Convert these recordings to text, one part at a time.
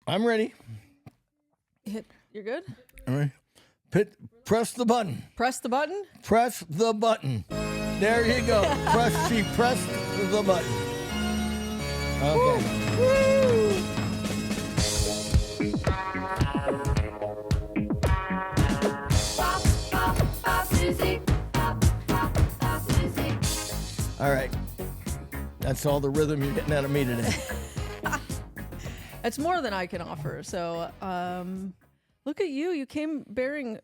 I'm ready. You're good? All right. Press the button. Press the button? Press the button. There you go. She pressed the button. Okay. Woo! All right. That's all the rhythm you're getting out of me today. It's more than I can offer. So, look at you. You came bearing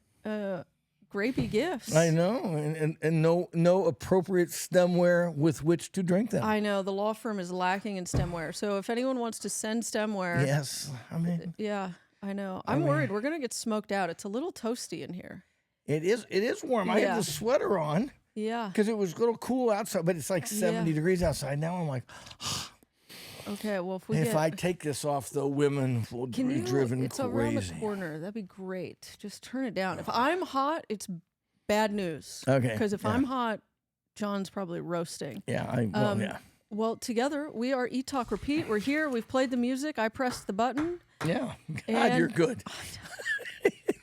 grapey gifts. I know, and no appropriate stemware with which to drink them. I know. The law firm is lacking in stemware. So if anyone wants to send stemware. Yes. I mean. Yeah, I know. I'm worried. We're going to get smoked out. It's a little toasty in here. It is warm. I have the sweater on. Yeah. Because it was a little cool outside, but it's like 70 degrees outside. Now I'm like, okay, well, if I take this off, the women will be driven it's crazy. around the corner. That'd be great. Just turn it down. If I'm hot, it's bad news. Okay. Because if I'm hot, John's probably roasting. Yeah, yeah. Well, together, we are Eat, Talk, Repeat. We're here. We've played the music. I pressed the button. Yeah. God, you're good.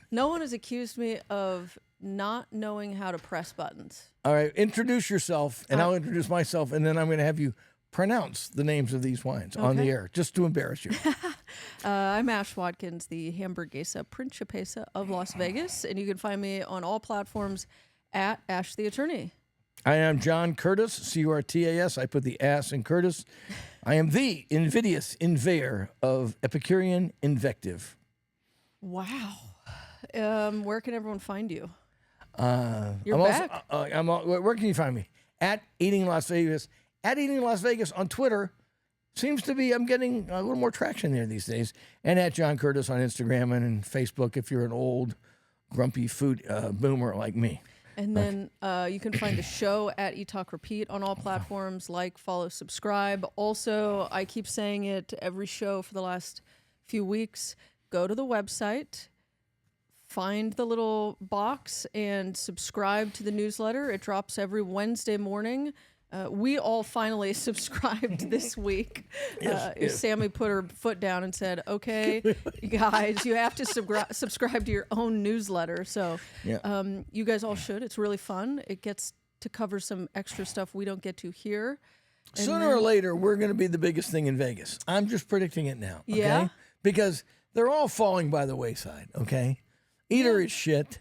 No one has accused me of not knowing how to press buttons. All right, introduce yourself, and I'll introduce myself, and then I'm going to have you pronounce the names of these wines on the air, just to embarrass you. I'm Ash Watkins, the Hamburguesa Principessa of Las Vegas, and you can find me on all platforms at Ash the Attorney. I am John Curtis, C-U-R-T-A-S. I put the ass in Curtis. I am the invidious inveyor of Epicurean invective. Wow. Where can everyone find you? You're back. Where can you find me? At Eating Las Vegas. At Eating Las Vegas on Twitter. Seems to be, I'm getting a little more traction there these days. And at John Curtis on Instagram and Facebook if you're an old, grumpy food boomer like me. And then you can find the show at Eat, Talk, Repeat on all platforms. Like, follow, subscribe. Also, I keep saying it every show for the last few weeks. Go to the website. Find the little box and subscribe to the newsletter. It drops every Wednesday morning. We all finally subscribed this week. Yes. Sammy put her foot down and said, okay, guys, you have to subscribe to your own newsletter. So you guys all should. It's really fun. It gets to cover some extra stuff we don't get to here. And Sooner or later, we're going to be the biggest thing in Vegas. I'm just predicting it now. Okay? Yeah? Because they're all falling by the wayside, okay? Eater is shit.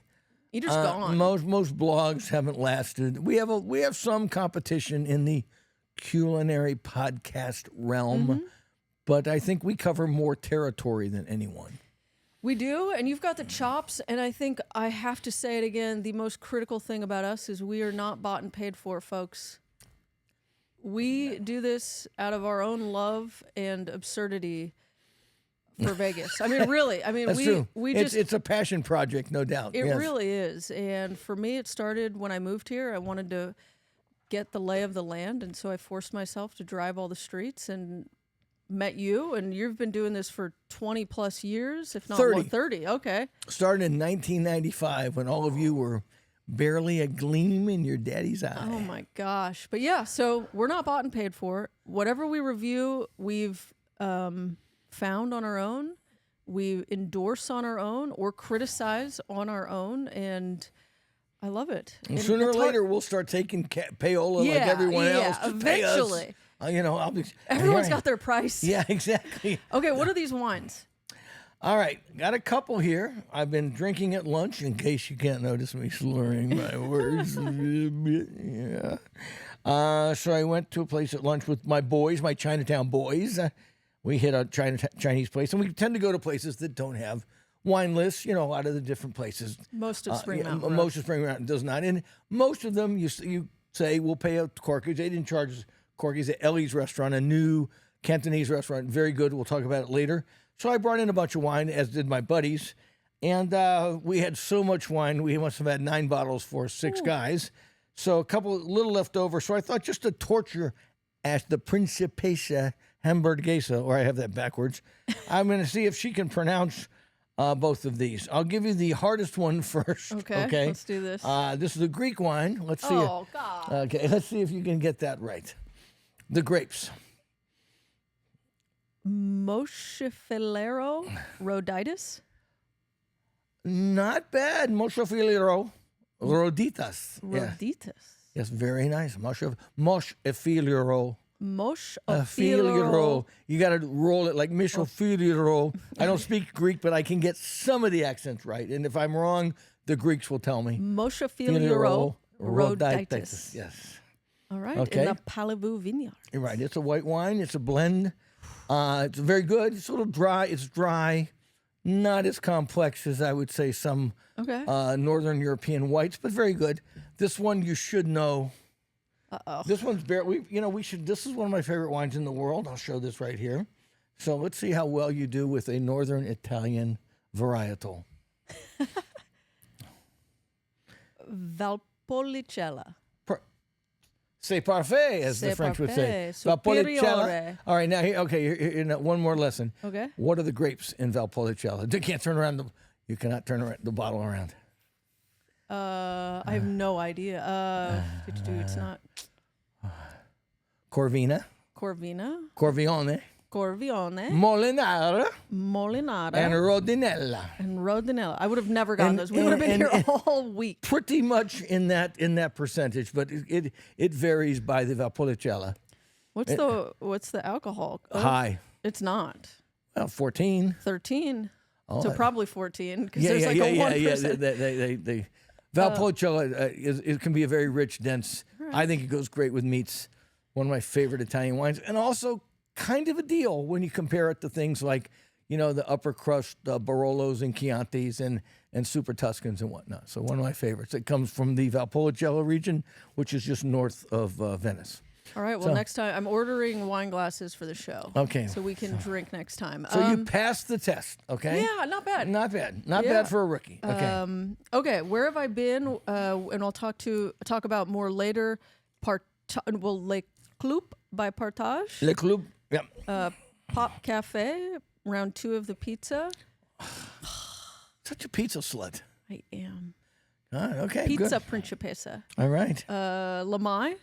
Eater's gone. Most blogs haven't lasted. We have some competition in the culinary podcast realm, but I think we cover more territory than anyone. We do, and you've got the chops, and I think I have to say it again, the most critical thing about us is we are not bought and paid for, folks. We do this out of our own love and absurdity for Vegas. I mean, really. I mean, That's true. It's a passion project, no doubt. It really is. And for me, it started when I moved here. I wanted to get the lay of the land, and so I forced myself to drive all the streets and met you. And you've been doing this for 20 plus years, if not 30. more. 30. Okay. Started in 1995 when all of you were barely a gleam in your daddy's eye. Oh my gosh. But yeah, so we're not bought and paid for. Whatever we review, we've found on our own, we endorse on our own or criticize on our own, and I love it. And sooner or later, we'll start taking payola like everyone else. Eventually. Pay us. I'll be. Everyone's got their price. Yeah, exactly. Okay, what are these wines? All right, got a couple here. I've been drinking at lunch, in case you can't notice me slurring my words. Yeah. So I went to a place at lunch with my boys, my Chinatown boys. We hit a Chinese place, and we tend to go to places that don't have wine lists, a lot of the different places. Most of Spring Mountain. Most of Spring Mountain does not. And most of them, you say, we'll pay a corkage. They didn't charge us corkages at Ellie's restaurant, a new Cantonese restaurant. Very good. We'll talk about it later. So I brought in a bunch of wine, as did my buddies. And we had so much wine. We must have had 9 bottles for 6 guys. So a little left over. So I thought just to torture Ash, the Principessa Hamburguesa, or I have that backwards, I'm going to see if she can pronounce both of these. I'll give you the hardest one first. Okay, let's do this. This is the Greek wine. Let's see. Oh, God. Okay, let's see if you can get that right. The grapes. Moschifilero roditis. Not bad. Moschifilero roditas. Yeah. Roditis. Yes, very nice. Moschifilero. Moschifilero. You got to roll it like Moschifilero. I don't speak Greek, but I can get some of the accents right. And if I'm wrong, the Greeks will tell me. Moschifilero roditis. Yes. All right. Okay. In the Palavu vineyard. You're right. It's a white wine. It's a blend. It's very good. It's a little dry. It's dry. Not as complex as I would say some Okay. Northern European whites, but very good. This one you should know. Uh-oh. This one's we should. This is one of my favorite wines in the world. I'll show this right here. So let's see how well you do with a Northern Italian varietal. Valpolicella. C'est parfait, as the C'est French would say. parfait. Valpolicella. Superiore. All right, now here, one more lesson. Okay. What are the grapes in Valpolicella? You can't turn around you cannot turn the bottle around. I have no idea. It's not Corvina, Corvina, Corvione, Corvione, Molinara, Molinara, and Rodinella. and Rodinella. I would have never gotten And- those. We would have been and- here and- all week. Pretty much in that percentage, but it varies by the Valpolicella. What's the alcohol? Oh, High. It's not. Well, 14. 13. Oh, So probably 14 because Yeah, there's yeah, like yeah, a 1%. They Valpolicella it can be a very rich, dense. I think it goes great with meats. One of my favorite Italian wines, and also kind of a deal when you compare it to things like the upper crust Barolos and Chiantis and Super Tuscans and whatnot. So one of my favorites. It comes from the Valpolicella region, which is just north of Venice. All right. Well, So- next time I'm ordering wine glasses for the show. Okay. So we can drink next time. So you passed the test, okay? Yeah, not bad. Not bad. Not Yeah. bad for a rookie. Okay. Okay, where have I been? And I'll talk about more later. Lake Club by Partage. Le Club. Yeah. Pop Cafe, round 2 of the pizza. Such a pizza slut. I am. All right, okay. Pizza Good. Principessa. All right. Lamai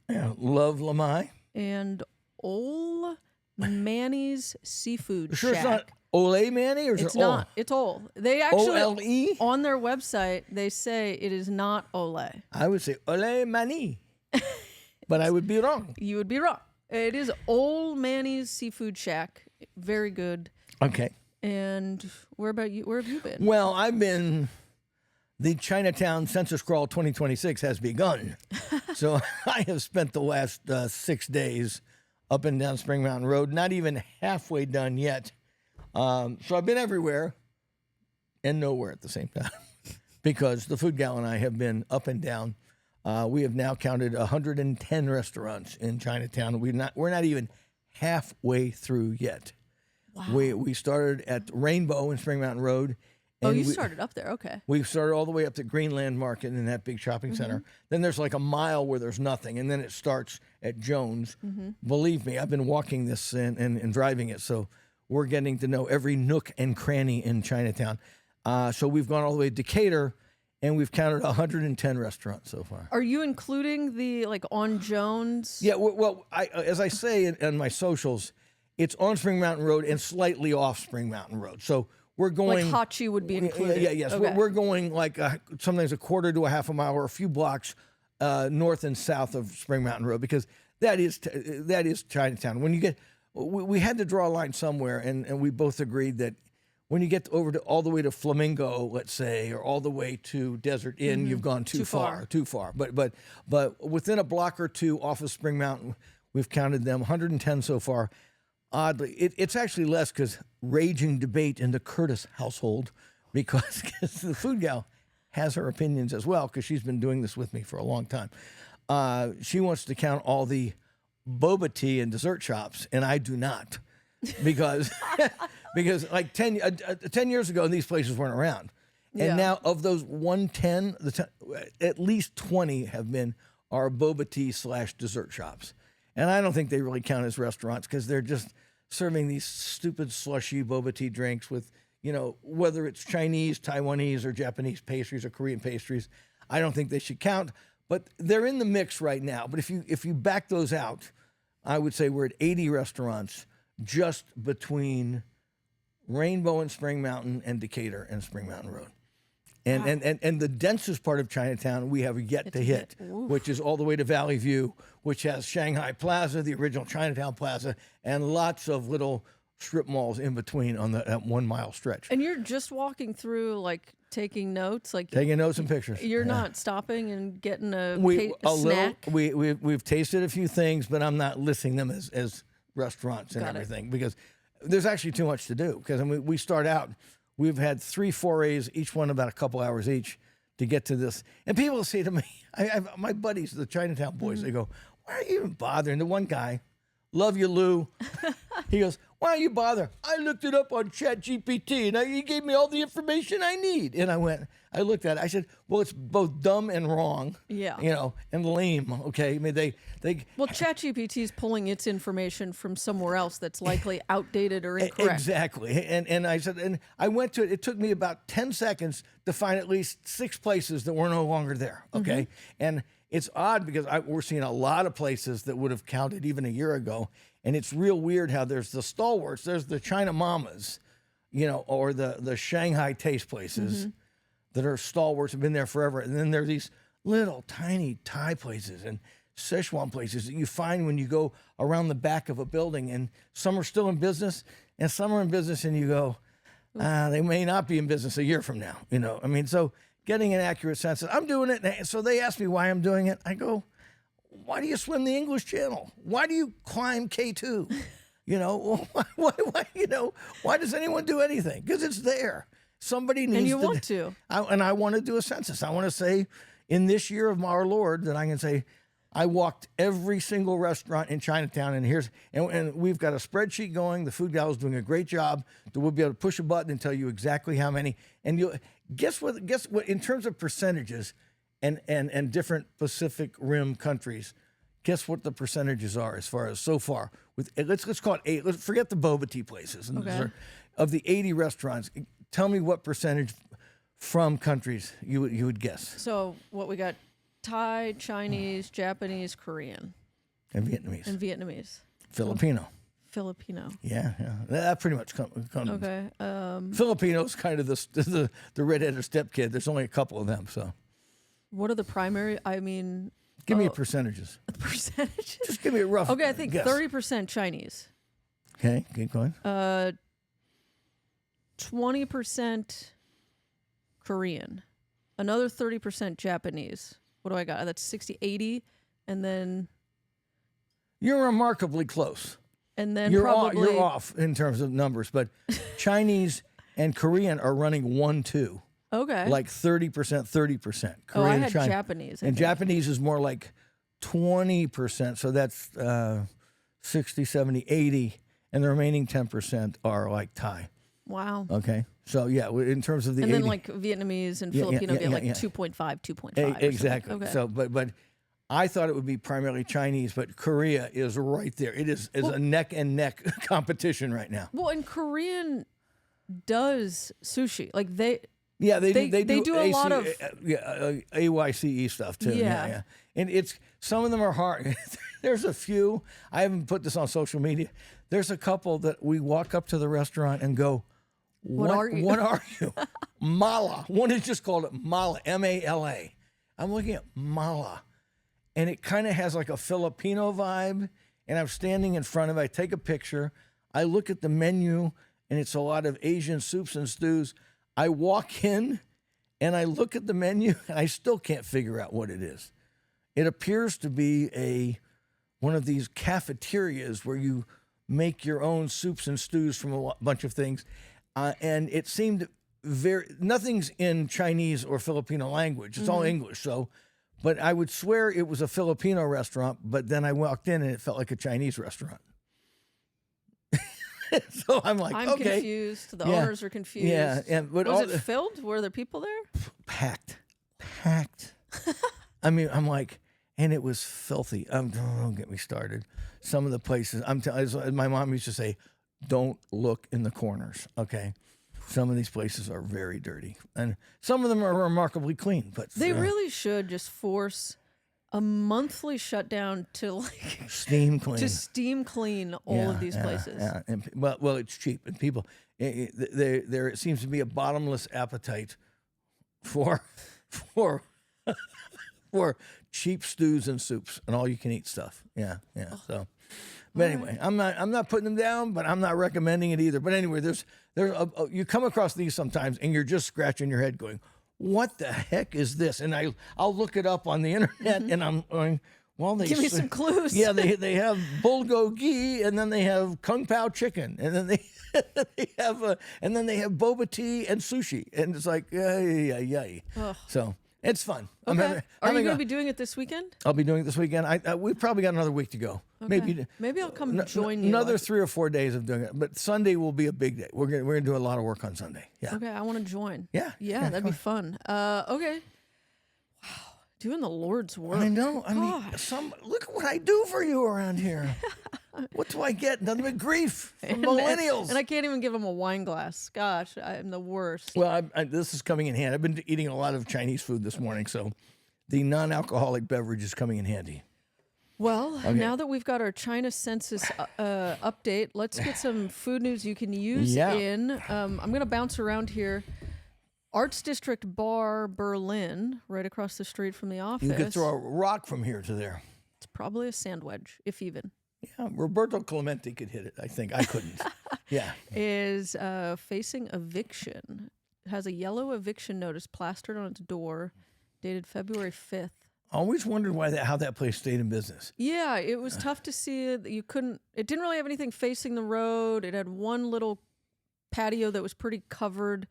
Yeah, love Lamai. and Ol Manny's Seafood Sure, Shack. it's not Ole Manny, or is It's it not. It's Ol. They actually, O-L-E? on their website, they say it is not Ole. I would say Ole Manny, but I would be wrong. You would be wrong. It is Ol Manny's Seafood Shack. Very good. Okay. And where about you? Where have you been? Well, I've been. The Chinatown Census Crawl 2026 has begun, so I have spent the last 6 days up and down Spring Mountain Road. Not even halfway done yet. So I've been everywhere and nowhere at the same time because the Food Gal and I have been up and down. We have now counted 110 restaurants in Chinatown. We're not even halfway through yet. Wow. We started at Rainbow in Spring Mountain Road. Oh, and you we- started up there. Okay. We started all the way up to Greenland Market in that big shopping center. Then there's like a mile where there's nothing, and then it starts at Jones. Believe me, I've been walking this and driving it, so we're getting to know every nook and cranny in Chinatown. So we've gone all the way to Decatur, and we've counted 110 restaurants so far. Are you including the on Jones? Yeah, well, as I say in my socials, it's on Spring Mountain Road and slightly off Spring Mountain Road. So we're going. Like Hachi would be included. Yeah, yes. Okay. We're going like sometimes a quarter to a half a mile or a few blocks north and south of Spring Mountain Road because that is Chinatown. When you get, we had to draw a line somewhere, and we both agreed that when you get over to all the way to Flamingo, let's say, or all the way to Desert Inn, you've gone too far. But within a block or two off of Spring Mountain, we've counted them 110 so far. Oddly, it's actually less because raging debate in the Curtis household because the Food Gal has her opinions as well because she's been doing this with me for a long time. She wants to count all the boba tea and dessert shops, and I do not because because like 10 years ago, these places weren't around. And Yeah. now of those 110, at least 20 have been our boba tea / dessert shops. And I don't think they really count as restaurants because they're just serving these stupid slushy boba tea drinks with, whether it's Chinese, Taiwanese, or Japanese pastries or Korean pastries. I don't think they should count, but they're in the mix right now. But if you back those out, I would say we're at 80 restaurants just between Rainbow and Spring Mountain and Decatur and Spring Mountain Road. And the densest part of Chinatown we have yet to hit, which is all the way to Valley View, which has Shanghai Plaza, the original Chinatown Plaza, and lots of little strip malls in between on that 1 mile stretch. And you're just walking through, like taking notes, like taking notes and pictures. You're not stopping and getting a snack. snack. We've tasted a few things, but I'm not listing them as restaurants and everything because there's actually too much to do. Because I mean, we start out. We've had 3 forays, each one about a couple hours each, to get to this. And people say to me, my buddies, the Chinatown boys, they go, why are you even bothering? The one guy, love you, Lou. He goes, why are you bothering? I looked it up on ChatGPT, and he gave me all the information I need. And I looked at it. I said, well, it's both dumb and wrong. Yeah. And lame, okay? I mean, Well, ChatGPT is pulling its information from somewhere else that's likely outdated or incorrect. Exactly. And I said, and I went to it. It took me about 10 seconds to find at least 6 places that were no longer there, okay? And it's odd because we're seeing a lot of places that would have counted even a year ago. And it's real weird how there's the stalwarts, there's the China Mamas, or the Shanghai taste places that are stalwarts, have been there forever. And then there are these little tiny Thai places and Szechuan places that you find when you go around the back of a building. And some are still in business and some are in business and you go, they may not be in business a year from now. I mean, so getting an accurate census, I'm doing it. And so they ask me why I'm doing it. I go, why do you swim the English Channel? Why do you climb K2? Why does anyone do anything? Because it's there. Somebody needs and you want to. I want to do a census. I want to say in this year of our Lord that I can say, I walked every single restaurant in Chinatown, and we've got a spreadsheet going. The food gal is doing a great job. That we'll be able to push a button and tell you exactly how many. And you guess what? In terms of percentages, and different Pacific Rim countries, guess what the percentages are as far as so far? Let's call it 8. Let's forget the boba tea places. Okay. Of the 80 restaurants, tell me what percentage from countries you would guess. So what we got: Thai, Chinese, Japanese, Korean, and Vietnamese. Filipino. Yeah. That pretty much comes. Okay. Filipinos kind of the redheaded stepkid. There's only a couple of them, so. What are the primary? I mean, give me percentages. Percentages? Just give me a rough. Okay, I think 30% Chinese. Okay, keep going. 20% Korean. Another 30% Japanese. What do I got? That's 60, 80, and then you're remarkably close. And then you're off in terms of numbers, but Chinese and Korean are running 1-2. Okay. Like 30%, 30%. Korean, I had China. Japanese. And Japanese is more like 20%. So that's 60, 70, 80. And the remaining 10% are like Thai. Wow. Okay. So, yeah, in terms of the and 80, then like Vietnamese and Filipino get like 2.5, 2.5. Exactly. Okay. So, but I thought it would be primarily Chinese, but Korea is right there. It is a neck and neck competition right now. Well, and Korean does sushi. Like they do a lot of AYCE stuff too. Yeah. And some of them are hard. There's a few. I haven't put this on social media. There's a couple that we walk up to the restaurant and go, What are you? Mala. One is just called Mala, M-A-L-A. I'm looking at Mala. And it kind of has like a Filipino vibe. And I'm standing in front of it. I take a picture. I look at the menu, and it's a lot of Asian soups and stews. I walk in, and I look at the menu, and I still can't figure out what it is. It appears to be one of these cafeterias where you make your own soups and stews from a bunch of things. And it seemed nothing's in Chinese or Filipino language. It's all English. So, but I would swear it was a Filipino restaurant, but then I walked in and it felt like a Chinese restaurant. So I'm like, I'm okay. confused. The owners are confused. Yeah. But was it filled? Were there people there? Packed. I mean, I'm like, and it was filthy. Don't get me started. Some of the places, my mom used to say, don't look in the corners, okay? Some of these places are very dirty. And some of them are remarkably clean. But they really should just force a monthly shutdown to Steam clean. to steam clean all of these places. Yeah. And, well, it's cheap, and people, there seems to be a bottomless appetite for for cheap stews and soups and all you can eat stuff. Yeah. So, but anyway, I'm not putting them down, but I'm not recommending it either. But anyway, you come across these sometimes, and you're just scratching your head, going, "What the heck is this?" And I'll look it up on the internet, and I'm going, "Well, Give me some clues." Yeah, they have bulgogi, and then they have kung pao chicken, and then they have boba tea and sushi, and it's like, yay. So. It's fun. Okay. Are you going to be doing it this weekend? I'll be doing it this weekend. We've probably got another week to go. Okay. Maybe I'll come join you. Another 3 or 4 days of doing it. But Sunday will be a big day. We're gonna do a lot of work on Sunday. Yeah. Okay, I want to join. Yeah. That'd be fun. Okay. Wow, doing the Lord's work. I know. I mean, look at what I do for you around here. What do I get? Nothing but grief from millennials. And I can't even give them a wine glass. Gosh, I'm the worst. Well, this is coming in handy. I've been eating a lot of Chinese food this morning, so the non-alcoholic beverage is coming in handy. Well, now that we've got our China Census update, let's get some food news you can use in. I'm going to bounce around here. Arts District Bar, Berlin, right across the street from the office. You could throw a rock from here to there. It's probably a sand wedge, if even. Yeah, Roberto Clemente could hit it. I think I couldn't. Yeah, is facing eviction. It has a yellow eviction notice plastered on its door, dated February 5th. I always wondered how that place stayed in business. Yeah, it was tough to see it. You couldn't. It didn't really have anything facing the road. It had one little patio that was pretty covered,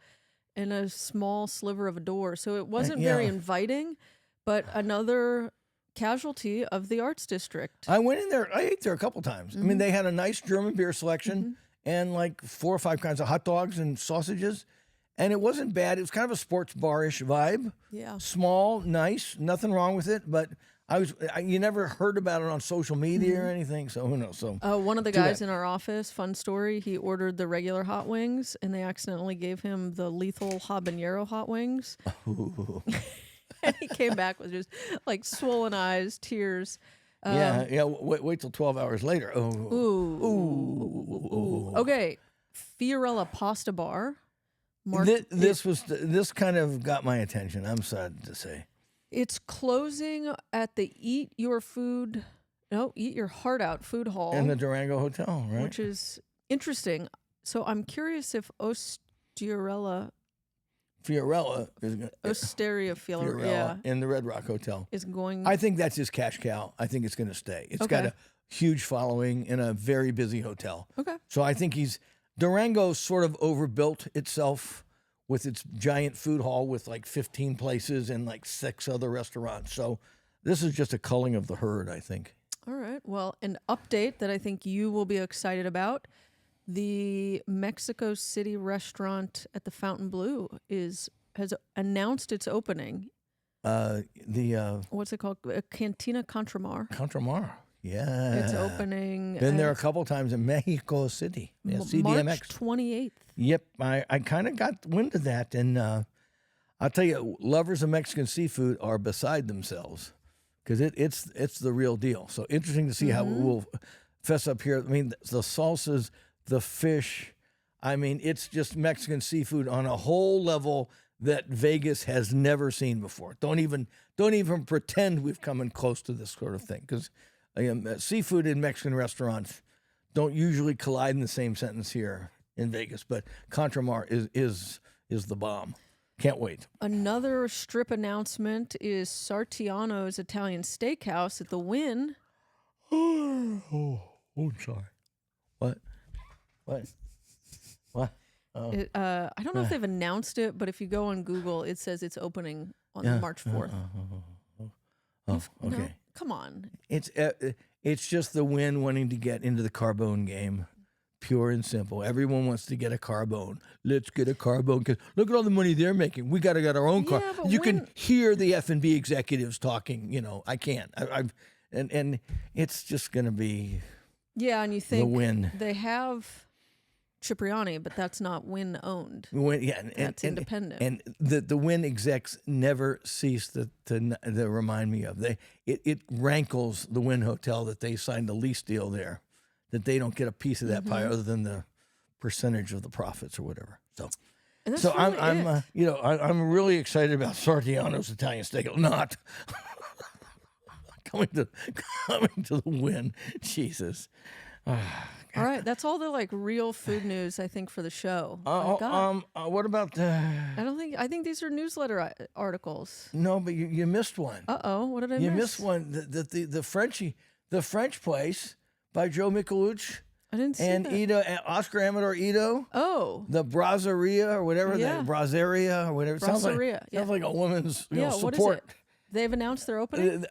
and a small sliver of a door. So it wasn't very inviting. But another casualty of the Arts District. I went in there. I ate there a couple times. I mean, they had a nice German beer selection and like 4 or 5 kinds of hot dogs and sausages, and it wasn't bad. It was kind of a sports bar-ish vibe. Yeah, small, nice, nothing wrong with it. But you never heard about it on social media or anything. So who knows? So one of the guys in our office, fun story. He ordered the regular hot wings, and they accidentally gave him the lethal habanero hot wings. And he came back with just like swollen eyes, tears. Wait till 12 hours later. Ooh. Okay, Fiorella Pasta Bar. This kind of got my attention. I'm sad to say. It's closing at the Eat Your Heart Out food hall in the Durango Hotel, right? Which is interesting. So I'm curious if Fiorella Osteria Fiorella in the Red Rock Hotel is going. I think that's his cash cow. I think it's going to stay. It's got a huge following in a very busy hotel. Okay. So I think Durango sort of overbuilt itself with its giant food hall with like 15 places and like 6 other restaurants. So this is just a culling of the herd, I think. All right. Well, an update that I think you will be excited about. The Mexico City restaurant at the Fontainebleau has announced its opening. What's it called? Cantina Contramar. Contramar, yeah. It's opening. Been there a couple times in Mexico City. Yeah, CDMX. March 28th. Yep, I kind of got wind of that, and I'll tell you, lovers of Mexican seafood are beside themselves because it's the real deal. So interesting to see how it will fess up here. I mean, the salsas. The fish, I mean, it's just Mexican seafood on a whole level that Vegas has never seen before. Don't even pretend we've come in close to this sort of thing, because seafood in Mexican restaurants don't usually collide in the same sentence here in Vegas. But Contramar is the bomb. Can't wait. Another strip announcement is Sartiano's Italian Steakhouse at the Wynn. Oh, I'm sorry. What? Oh. I don't know if they've announced it, but if you go on Google, it says it's opening on March 4th. Okay. No, come on. It's just the Wynn wanting to get into the Carbone game. Pure and simple. Everyone wants to get a Carbone. Let's get a Carbone because look at all the money they're making. We got to get our own car. You can hear the F&B executives talking. I can't. And it's just going to be. Yeah, and you think the Wynn. They have Cipriani. but that's not Wynn owned. That's independent. And the Wynn execs never cease to remind me of. It rankles the Wynn Hotel that they signed a lease deal there, that they don't get a piece of that pie other than the percentage of the profits or whatever. So I'm really excited about Sartiano's Italian Steak. Not coming to the Wynn. Jesus. All right, that's all the like real food news I think for the show. What about I think these are newsletter articles. No, but you missed one. What did I miss? You missed one. The French place by Joe Micheluch. I didn't see and that. Ito, Oscar Amador Ito. Oh. The Brazeria or whatever, that Brazeria or whatever. Sounds like a woman's support. What is it? They've announced their opening?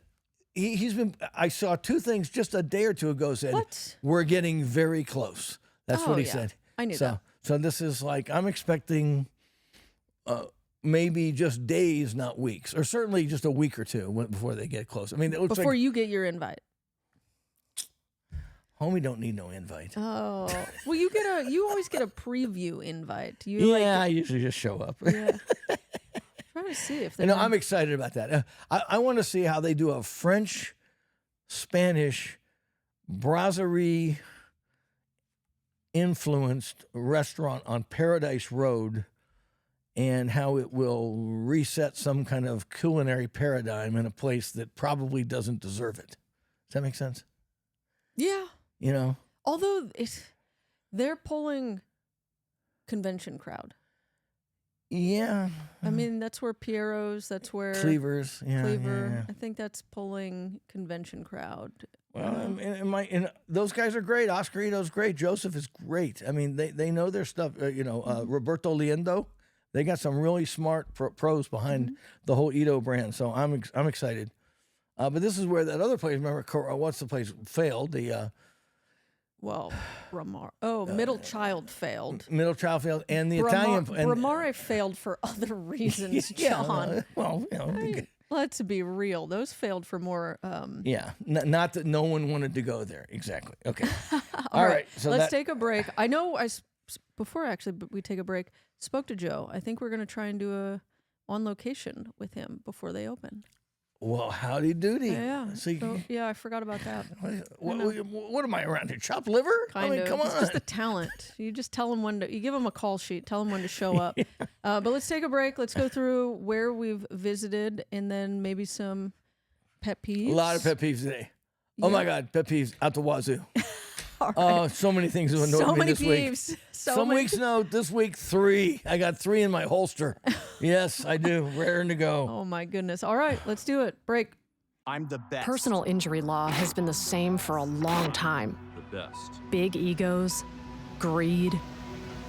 I saw two things just a day or two ago said, what? We're getting very close. That's what he said. I knew that. So this is like, I'm expecting maybe just days, not weeks, or certainly just a week or two before they get close. I mean, it looks before you get your invite. Homie don't need no invite. Oh, well, you always get a preview invite. I usually just show up. Yeah. Trying to see if they. I'm excited about that. I want to see how they do a French, Spanish, brasserie influenced restaurant on Paradise Road, and how it will reset some kind of culinary paradigm in a place that probably doesn't deserve it. Does that make sense? Yeah. Although they're pulling convention crowd. Yeah. I mean, that's where Piero's, that's where Cleaver's. Cleaver. I think that's pulling convention crowd. Well, those guys are great. Oscar Ito's great. Joseph is great. I mean, they know their stuff. Roberto Liendo, they got some really smart pros behind the whole Ito brand. So I'm excited. But this is where that other place, remember, what's the place, failed? Middle Child failed. Middle Child failed, and the Italian... Bramare failed for other reasons, John. Let's be real. Those failed for more... not that no one wanted to go there. Exactly. Okay. All right. So let's take a break. I know before we take a break, spoke to Joe. I think we're going to try and do a on location with him before they open. Well, howdy doody. Yeah. So, I forgot about that. What am I around here? Chopped liver? Kind of. Come on. It's just the talent. You just tell them you give them a call sheet, tell them when to show up. But let's take a break. Let's go through where we've visited and then maybe some pet peeves. A lot of pet peeves today. Yeah. Oh my God, pet peeves out the wazoo. Right. Oh, so many things have annoyed me this peeves. week. Some weeks, no. This week, 3. I got 3 in my holster. Yes, I do. Raring to go. Oh, my goodness. All right, let's do it. Break. I'm the best. Personal injury law has been the same for a long time. The best. Big egos, greed,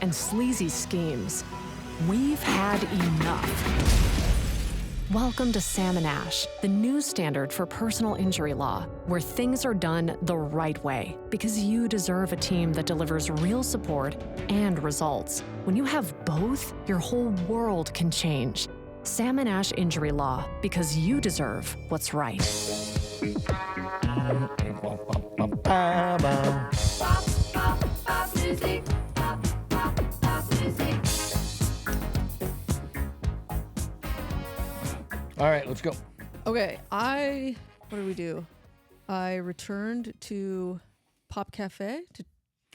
and sleazy schemes. We've had enough. Welcome to Sam and Ash, the new standard for personal injury law, where things are done the right way, because you deserve a team that delivers real support and results. When you have both, your whole world can change. Sam and Ash Injury Law, because you deserve what's right. All right, let's go. Okay, what did we do? I returned to Pop Cafe to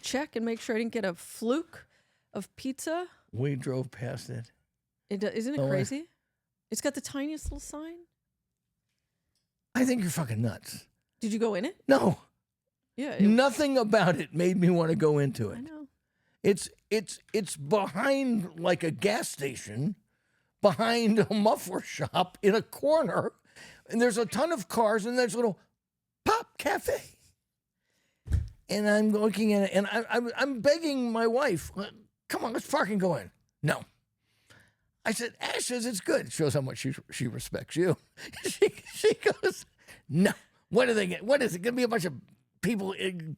check and make sure I didn't get a fluke of pizza. We drove past it. Isn't it crazy? It's got the tiniest little sign. I think you're fucking nuts. Did you go in it? No. Yeah. Nothing about it made me want to go into it. I know. It's behind like a gas station, behind a muffler shop in a corner, and there's a ton of cars, and there's a little Pop Cafe. And I'm looking at it, and I'm begging my wife, come on, let's park and go in. No. I said, Ash says it's good. It shows how much she respects you. she goes, no. What are they get? What is it? Gonna be a bunch of people,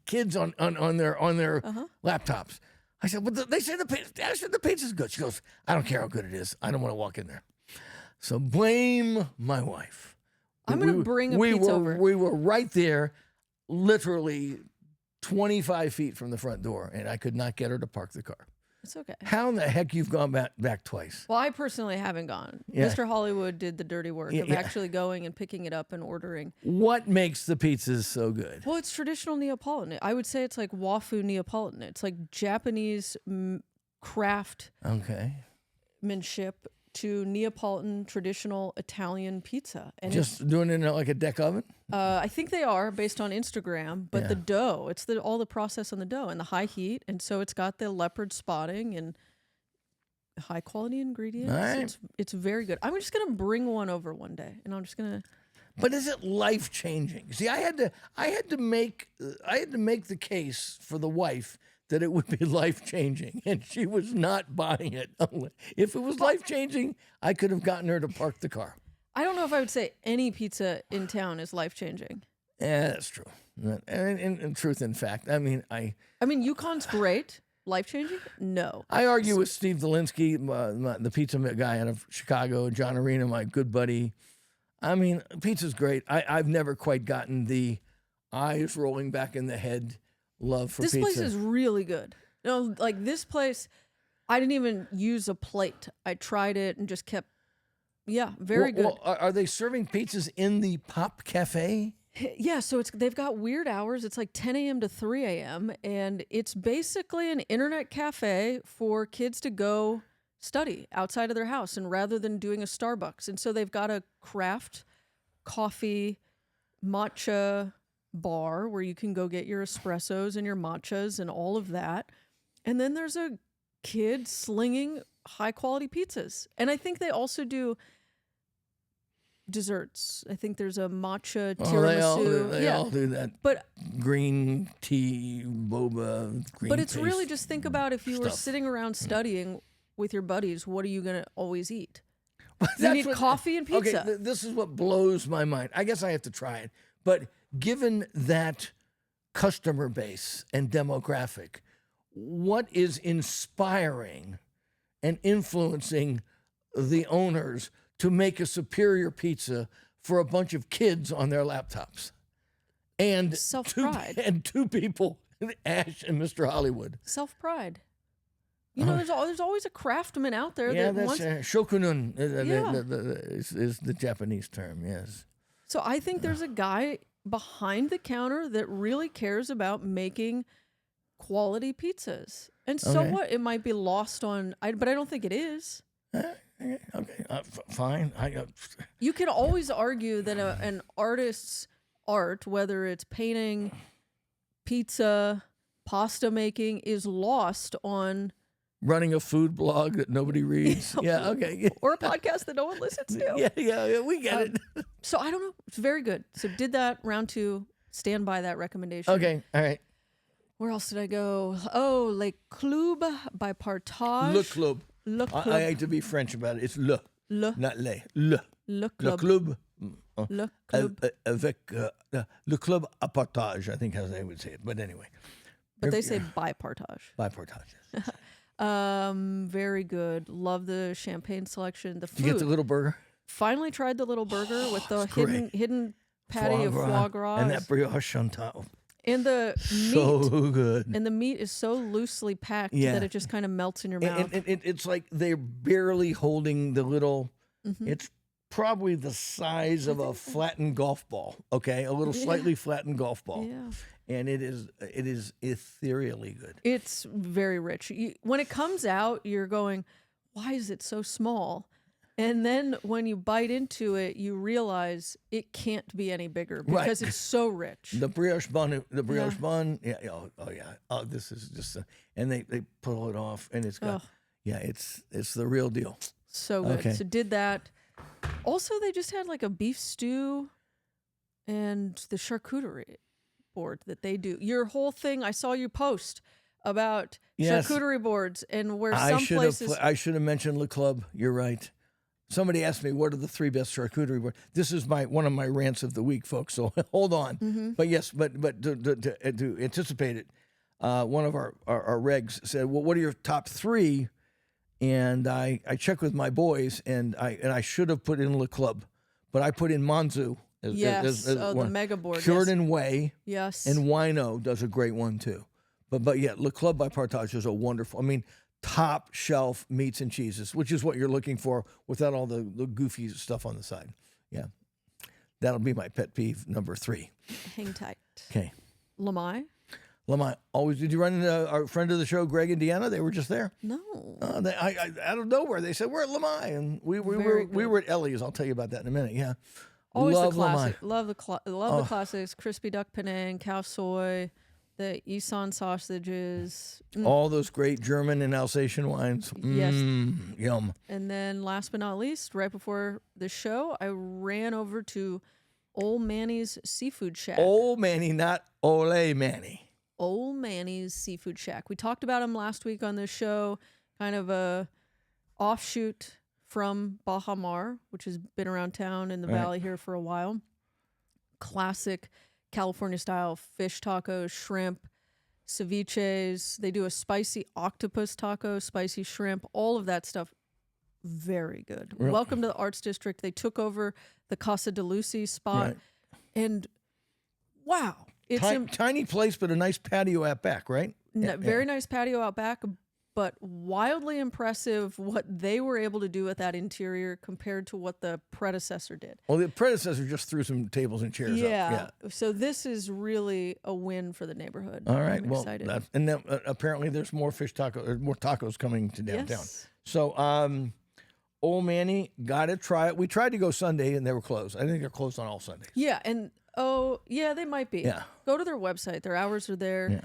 kids on their laptops. I said, well, they say the pizza's good. She goes, I don't care how good it is. I don't want to walk in there. So blame my wife. I'm going to bring a pizza over. We were right there, literally 25 feet from the front door, and I could not get her to park the car. It's okay. How in the heck you've gone back twice? Well, I personally haven't gone. Yeah. Mr. Hollywood did the dirty work of Yeah. actually going and picking it up and ordering. What makes the pizzas so good? Well, it's traditional Neapolitan. I would say it's like Wafu Neapolitan. It's like Japanese craftsmanship to Neapolitan traditional Italian pizza. And Just doing it in like a deck oven? I think they are based on Instagram, but the dough, it's all the process on the dough and the high heat. And so it's got the leopard spotting and high quality ingredients. All right. It's very good. I'm just going to bring one over one day and I'm just going to. But is it life changing? See, I had to make the case for the wife that it would be life changing, and she was not buying it. If it was life changing, I could have gotten her to park the car. I don't know if I would say any pizza in town is life changing. Yeah, that's true. And in truth, in fact, I mean, Yukon's great. Life changing? No. I argue with Steve Dolinsky, the pizza guy out of Chicago, John Arena, my good buddy. I mean, pizza's great. I've never quite gotten the eyes rolling back in the head love for this pizza. place is really good. No, like this place, I didn't even use a plate. I tried it and just kept, very good. Well, are they serving pizzas in the Pop Cafe? Yeah, so they've got weird hours. It's like 10 a.m. to 3 a.m. and it's basically an internet cafe for kids to go study outside of their house, and rather than doing a Starbucks. And so they've got a craft coffee matcha bar where you can go get your espressos and your matchas and all of that. And then there's a kid slinging high quality pizzas. And I think they also do desserts. I think there's a matcha tiramisu. They all do that. But green tea, boba, green But it's paste really just think about if you were stuff. sitting around studying with your buddies, what are you going to always eat? You That's need coffee and pizza. Okay, this is what blows my mind. I guess I have to try it. But given that customer base and demographic, what is inspiring and influencing the owners to make a superior pizza for a bunch of kids on their laptops? And Self-pride. And two people, Ash and Mr. Hollywood. Self-pride. You know, there's always a craftsman out there Yeah, that that's wants... shokunun Yeah. is the Japanese term, yes. So I think there's a guy behind the counter that really cares about making quality pizzas. And so Okay. what? It might be lost on... but I don't think it is. Okay, fine. You can always argue that an artist's art, whether it's painting, pizza, pasta making, is lost on... Running a food blog that nobody reads. Yeah, okay. or a podcast that no one listens to. Yeah, we get it. So I don't know. It's very good. So did that round 2. Stand by that recommendation. Okay, all right. Where else did I go? Oh, Le Club by Partage. Le Club. Le Club. I hate to be French about it. It's le, not le. Le. Le Le Club. Club. Le Club. Avec Le Club à partage, I think how they would say it. But anyway. But they say by Partage. By partage. Very good. Love the champagne selection. The food. Did you get the little burger? Finally tried the little burger with the it's great. hidden patty of foie gras. And that brioche on top. And the meat. So good. And the meat is so loosely packed Yeah. that it just kind of melts in your mouth. And it's like they're barely holding the little, Mm-hmm. it's probably the size of a flattened golf ball, okay? A little slightly flattened golf ball. Yeah. And it is ethereally good. It's very rich. When it comes out, you're going, why is it so small? And then when you bite into it, you realize it can't be any bigger because it's so rich. The brioche bun, oh, this is just, and they pull it off, and it's got, it's the real deal. So good. Okay. So did that. Also, they just had like a beef stew and the charcuterie board that they do. Your whole thing, I saw you post about charcuterie boards and where some places... I should have mentioned Le Club. You're right. Somebody asked me, what are the 3 best charcuterie boards? This is one of my rants of the week, folks, so hold on. Mm-hmm. But yes, but to anticipate it, one of our regs said, well, what are your top 3? And I checked with my boys, and I should have put in Le Club, but I put in Manzu Yes. The one. mega board. Cured Yes. and Whey. Yes. And Wino does a great one too. But yeah, Le Club by Partage is a wonderful, I mean, top shelf meats and cheeses, which is what you're looking for without all the goofy stuff on the side. Yeah. That'll be my pet peeve number 3. Hang tight. Okay. Lamai? Lamont, always, did you run into our friend of the show, Greg and Deanna? They were just there. No. I out of nowhere, they said, we're at Lamai. And we were at Ellie's. I'll tell you about that in a minute. Yeah. Always Love the classic. Lamai. Love the classics. Crispy duck penang, cow soy, the Isan sausages. All those great German and Alsatian wines. Yes. Yum. And then last but not least, right before the show, I ran over to Old Manny's Seafood Shack. Old Manny, not Ole Manny. Old Manny's Seafood Shack. We talked about him last week on this show, kind of a offshoot from Baja Mar, which has been around town in the valley here for a while. Classic California style fish tacos, shrimp, ceviches. They do a spicy octopus taco, spicy shrimp, all of that stuff. Very good. Real. Welcome to the Arts District. They took over the Casa de Lucy spot. Right. And wow. It's Tiny place, but a nice patio out back, right? very nice patio out back, but wildly impressive what they were able to do with that interior compared to what the predecessor did. Well, the predecessor just threw some tables and chairs up. Yeah. So this is really a win for the neighborhood. All right. I'm Well, excited. and then apparently there's more more tacos coming to downtown. Yes. So, Old Manny, gotta try it. We tried to go Sunday and they were closed. I think they're closed on all Sundays. Yeah, and they might be. Yeah. Go to their website. Their hours are there. Yeah.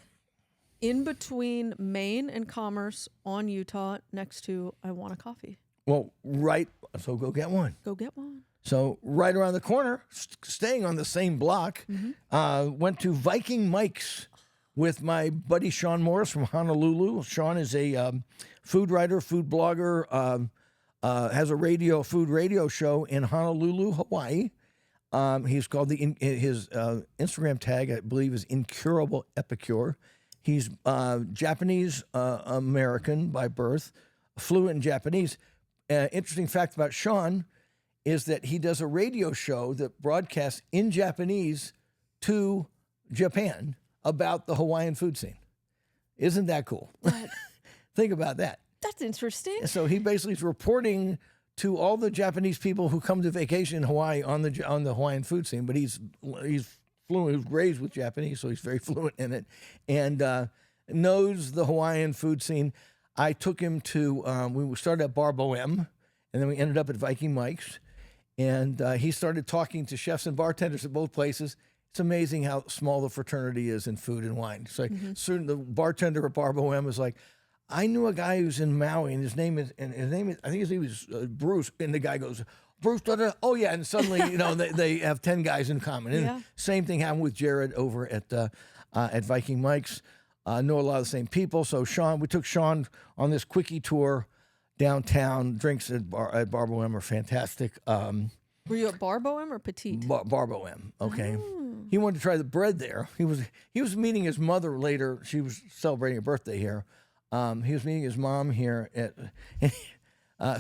In between Maine and Commerce on Utah, next to I Want a Coffee. Well, right. So go get one. Go get one. So right around the corner, staying on the same block, went to Viking Mike's with my buddy Sean Morris from Honolulu. Sean is a food writer, food blogger, has a food radio show in Honolulu, Hawaii. He's called his Instagram tag, I believe, is Incurable Epicure. He's Japanese American by birth, fluent in Japanese. Interesting fact about Sean is that he does a radio show that broadcasts in Japanese to Japan about the Hawaiian food scene. Isn't that cool? Think about that. That's interesting. So he basically is reporting to all the Japanese people who come to vacation in Hawaii on the Hawaiian food scene, but he's fluent. He was raised with Japanese, so he's very fluent in it, and knows the Hawaiian food scene. I took him to. We started at Bar Bohem, and then we ended up at Viking Mike's, and he started talking to chefs and bartenders at both places. It's amazing how small the fraternity is in food and wine. So certain the bartender at Bar Bohem was like, I knew a guy who's in Maui, and his name is, I think his name is Bruce, and the guy goes, Bruce, oh yeah, and suddenly, they have 10 guys in common. And same thing happened with Jared over at Viking Mike's. Know a lot of the same people. So we took Sean on this quickie tour downtown. Drinks at Bar Bohem are fantastic. Were you at Bar Bohem or Petite? Bar Bohem, okay. He wanted to try the bread there. He was meeting his mother later. She was celebrating a birthday here. He was meeting his mom here at.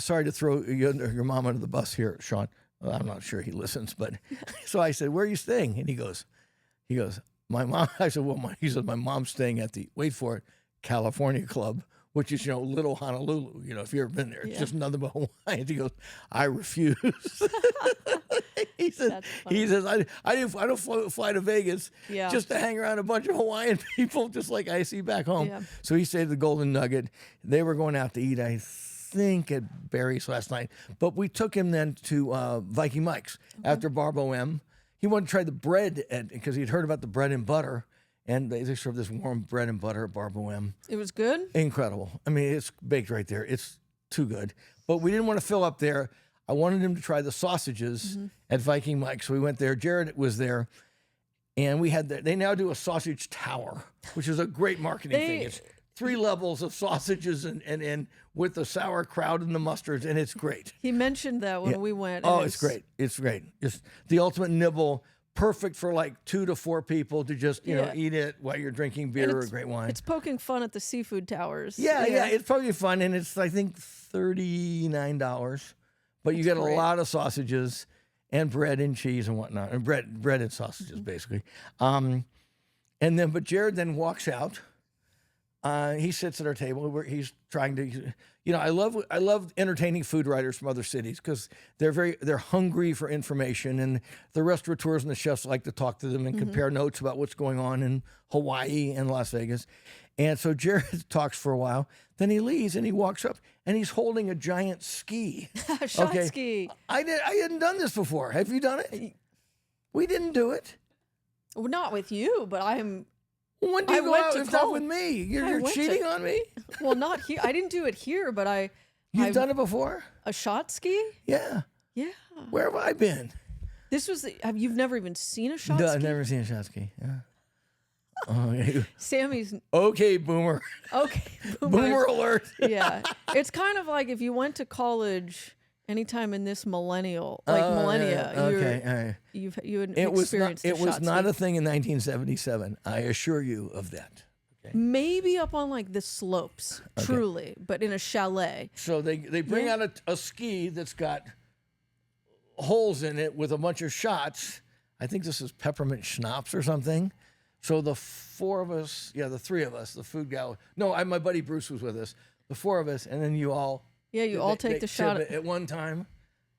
Sorry to throw your mom under the bus here, Sean. Well, I'm not sure he listens, but so I said, "Where are you staying?" And he goes, "My mom." I said, "Well, my mom's staying at the wait for it, California Club, which is Little Honolulu. If you've ever been there, it's just nothing but Hawaiians." He goes, "I refuse." He says, I don't fly to Vegas just to hang around a bunch of Hawaiian people, just like I see back home. Yeah. So he stayed at the Golden Nugget. They were going out to eat, I think, at Barry's last night. But we took him then to Viking Mike's after Bar Bohem. He wanted to try the bread because he'd heard about the bread and butter. And they serve this warm bread and butter at Bar Bohem. It was good? Incredible. I mean, it's baked right there. It's too good. But we didn't want to fill up there. I wanted him to try the sausages at Viking Mike's. So we went there. Jared was there. And they now do a sausage tower, which is a great marketing thing. It's 3 levels of sausages and with the sauerkraut and the mustards, and it's great. He mentioned that when we went. Oh, it's great. It's great. Just the ultimate nibble. Perfect for like 2 to 4 people to just eat it while you're drinking beer or great wine. It's poking fun at the seafood towers. Yeah, it's poking fun, and it's I think $39, but you get a lot of sausages, and bread and cheese and whatnot, and bread and sausages basically. But Jared then walks out. He sits at our table where he's trying to, I love entertaining food writers from other cities because they're hungry for information, and the restaurateurs and the chefs like to talk to them and compare notes about what's going on in Hawaii and Las Vegas. And so Jared talks for a while, then he leaves and he walks up and he's holding a giant ski. Shotski. I hadn't done this before. Have you done it? We didn't do it. Well, not with you, but When do you go out if not with me? You're cheating on me? Well, not here. I didn't do it here, but You've done it before? A shotski? Yeah. Yeah. Where have I been? This was. You've never even seen a shotski? No, I've never seen a shot ski. Yeah. Oh, yeah. Sammy's Okay, boomer. okay. Boomer alert. Yeah, it's kind of like if you went to college anytime in this millennia, Yeah. Okay, all right. you had It was experienced. not. It a was not shotski. a thing in 1977. I assure you of that. Okay. Maybe up on like the slopes, truly, but in a chalet. So they bring out a ski that's got holes in it with a bunch of shots. I think this is peppermint schnapps or something. So the four of us, the three of us, the food gal. No, my buddy Bruce was with us. The four of us, and then you all. Yeah, you all take the shot at one time.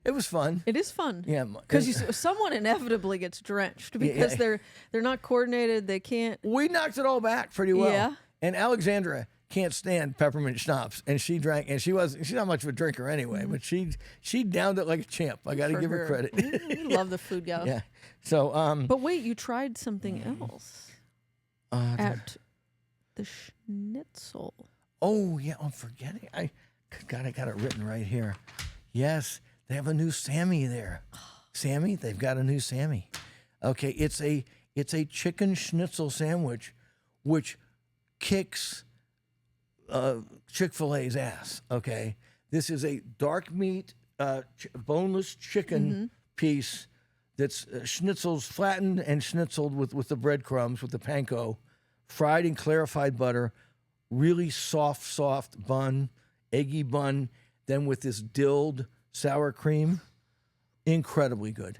It was fun. It is fun. Yeah, because someone inevitably gets drenched because they're not coordinated. They can't. We knocked it all back pretty well. Yeah. And Alexandra can't stand peppermint schnapps, and she drank, and she's not much of a drinker anyway, but she downed it like a champ. I got to give her credit. We love the food gal. Yeah. So But wait, you tried something else at the Schnitzel. Oh yeah, I'm forgetting. I got it written right here. Yes, they have a new Sammy there. Sammy, they've got a new Sammy. Okay, it's a chicken schnitzel sandwich, which kicks Chick-fil-A's ass. Okay, this is a dark meat, boneless chicken piece that's schnitzels flattened and schnitzeled with the breadcrumbs with the panko, fried in clarified butter. Really soft bun, eggy bun, then with this dilled sour cream, incredibly good.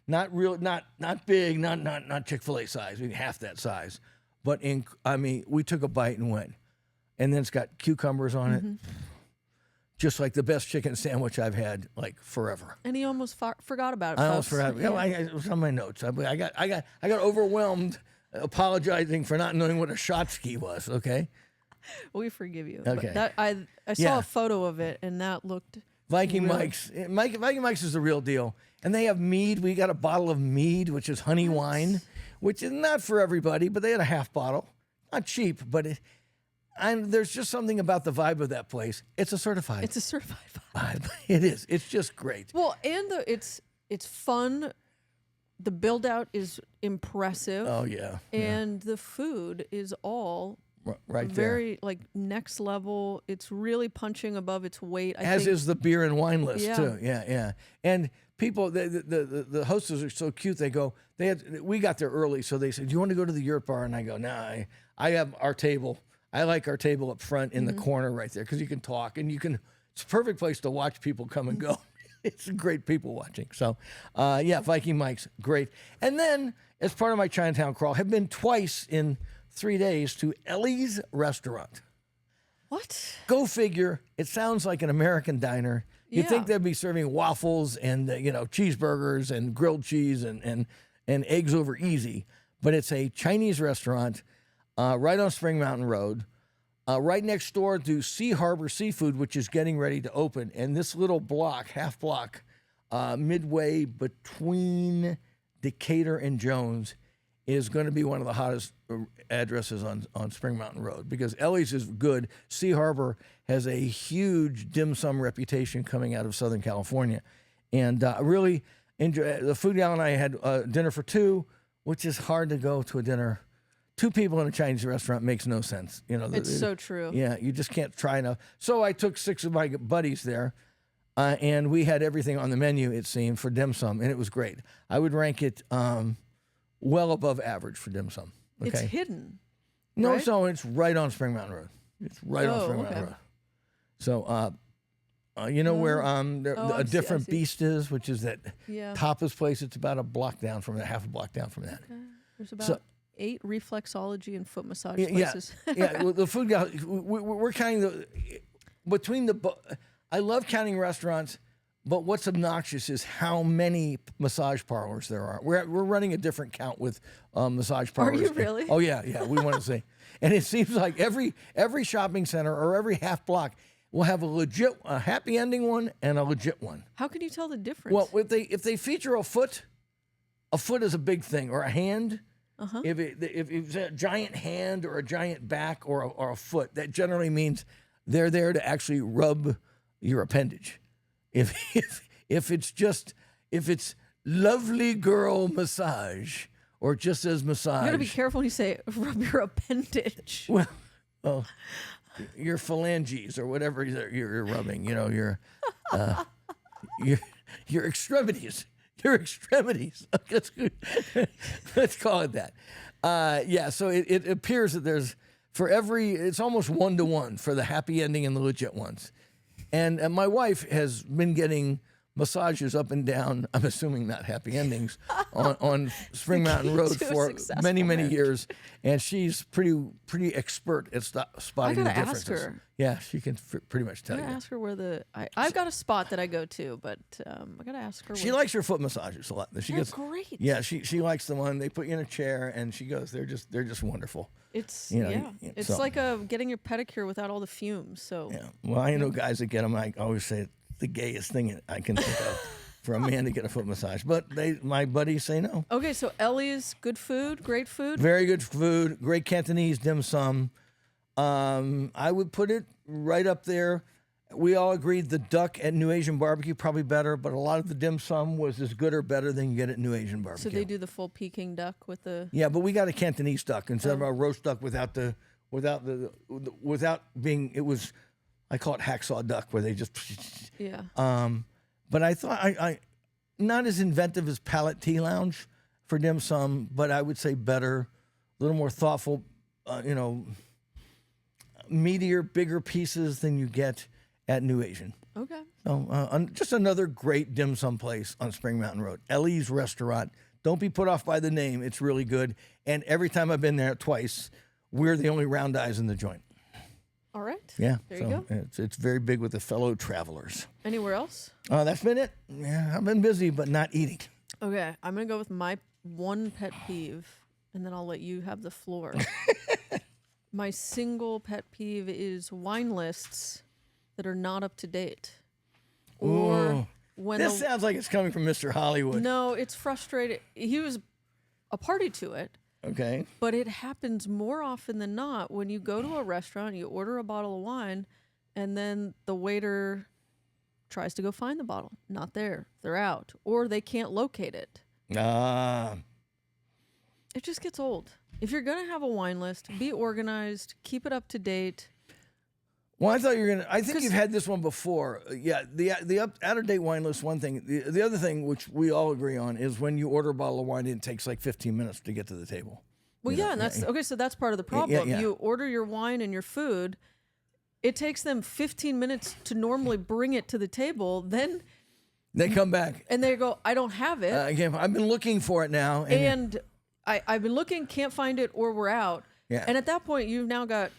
Not big, not Chick-fil-A size, half that size, but we took a bite and went, and then it's got cucumbers on it, just like the best chicken sandwich I've had like forever. And he almost forgot about it. I almost forgot. Yeah, it was on my notes. I got overwhelmed. Apologizing for not knowing what a shotski was. Okay, we forgive you. Okay, but I saw a photo of it, and that looked Viking really... Mike's. Viking Mike's is the real deal, and they have mead. We got a bottle of mead, which is honey wine, which is not for everybody, but they had a half bottle, not cheap, but there's just something about the vibe of that place. It's a certified vibe. It is. It's just great. Well, and it's fun. The build out is impressive. Oh yeah. And the food is all right very like next level. It's really punching above its weight. As is the beer and wine list too. Yeah. Yeah. And people, the hostess are so cute. We got there early, so they said, "Do you want to go to the yurt bar?" And I go, "Nah, I have our table. I like our table up front in the corner right there because you can talk and it's a perfect place to watch people come and go." It's great people watching. So, Viking Mike's, great. And then, as part of my Chinatown crawl, have been twice in 3 days to Ellie's Restaurant. What? Go figure. It sounds like an American diner. You'd think they'd be serving waffles and, cheeseburgers and grilled cheese and eggs over easy. But it's a Chinese restaurant right on Spring Mountain Road. Right next door to Sea Harbor Seafood, which is getting ready to open. And this little half block, midway between Decatur and Jones, is going to be one of the hottest addresses on Spring Mountain Road because Ellie's is good. Sea Harbor has a huge dim sum reputation coming out of Southern California. And I really enjoy the food gal and I had dinner for two, which is hard to go to a dinner. Two people in a Chinese restaurant makes no sense. It's so true. Yeah, you just can't try enough. So I took 6 of my buddies there, and we had everything on the menu, it seemed, for dim sum, and it was great. I would rank it well above average for dim sum. Okay? It's hidden. No, right? so it's right on Spring Mountain Road. It's right on Spring Mountain Road. So You know where a I different see. beast is, which is that Yeah. tapas place. It's about a block down from it, half a block down from that. There's about So- 8 reflexology and foot massage Yeah, places. yeah. Well, the food guy. We're counting between the. I love counting restaurants, but what's obnoxious is how many massage parlors there are. We're running a different count with massage parlors. you really? Oh yeah. We want to say, and it seems like every shopping center or every half block will have a happy ending one and a legit one. How can you tell the difference? Well, if they feature a foot is a big thing, or a hand. If it's a giant hand or a giant back or a foot, that generally means they're there to actually rub your appendage. If it's lovely girl massage or just says massage, you gotta be careful when you say rub your appendage. well, your phalanges or whatever you're rubbing, your extremities. Your extremities. That's good. Let's call it that. So it appears that there's it's almost 1-to-1 for the happy ending and the legit ones. And my wife has been getting massages up and down, I'm assuming not happy endings, on Spring Mountain Road to a for successful many marriage. years. And she's pretty export at spotting I the gotta ask differences. her. Yeah, she can pretty much tell I you. gotta ask her where I've got a spot that I go to, but I gotta ask her. She likes her foot massages a lot. She They're gets great. Yeah, she likes the one they put you in a chair, and she goes, they're just wonderful. It's it's so- like getting your pedicure without all the fumes. So Yeah. Well, I know guys that get them. I always say it's the gayest thing I can think of for a man to get a foot massage. But my buddies say no. okay, so Ellie's good food, great food. Very good food, great Cantonese dim sum. I would put it right up there. We all agreed the duck at New Asian Barbecue probably better, but a lot of the dim sum was as good or better than you get at New Asian Barbecue. So they do the full Peking duck with the. Yeah, but we got a Cantonese duck instead of a roast duck without being. It was, I call it hacksaw duck, where they just. Yeah. But I thought I not as inventive as Palette Tea Lounge for dim sum, but I would say better, a little more thoughtful. Meatier, bigger pieces than you get at New Asian. Okay. So just another great dim sum place on Spring Mountain Road. Ellie's Restaurant. Don't be put off by the name. It's really good. And every time I've been there twice, we're the only round eyes in the joint. All right. Yeah. There you go. It's very big with the fellow travelers. Anywhere else? That's been it. Yeah, I've been busy, but not eating. Okay, I'm gonna go with my one pet peeve, and then I'll let you have the floor. My single pet peeve is wine lists that are not up to date, or Ooh. when This sounds like it's coming from Mr. Hollywood. no, it's frustrating. He was a party to it, Okay. but it happens more often than not when you go to a restaurant, you order a bottle of wine, and then the waiter tries to go find the bottle. Not there. They're out, or they can't locate it. It just gets old. If you're going to have a wine list, be organized, keep it up to date. Well, I thought you were gonna. I think you've had this one before. Yeah, the out of date wine list. One thing. The other thing, which we all agree on, is when you order a bottle of wine, it takes like 15 minutes to get to the table. Well, yeah, and that's okay. So that's part of the problem. yeah. You order your wine and your food. It takes them 15 minutes to normally bring it to the table. Then They come back. and they go, I don't have it. Again, I've been looking for it now. And I've been looking, can't find it, or we're out. Yeah. And at that point, you've now got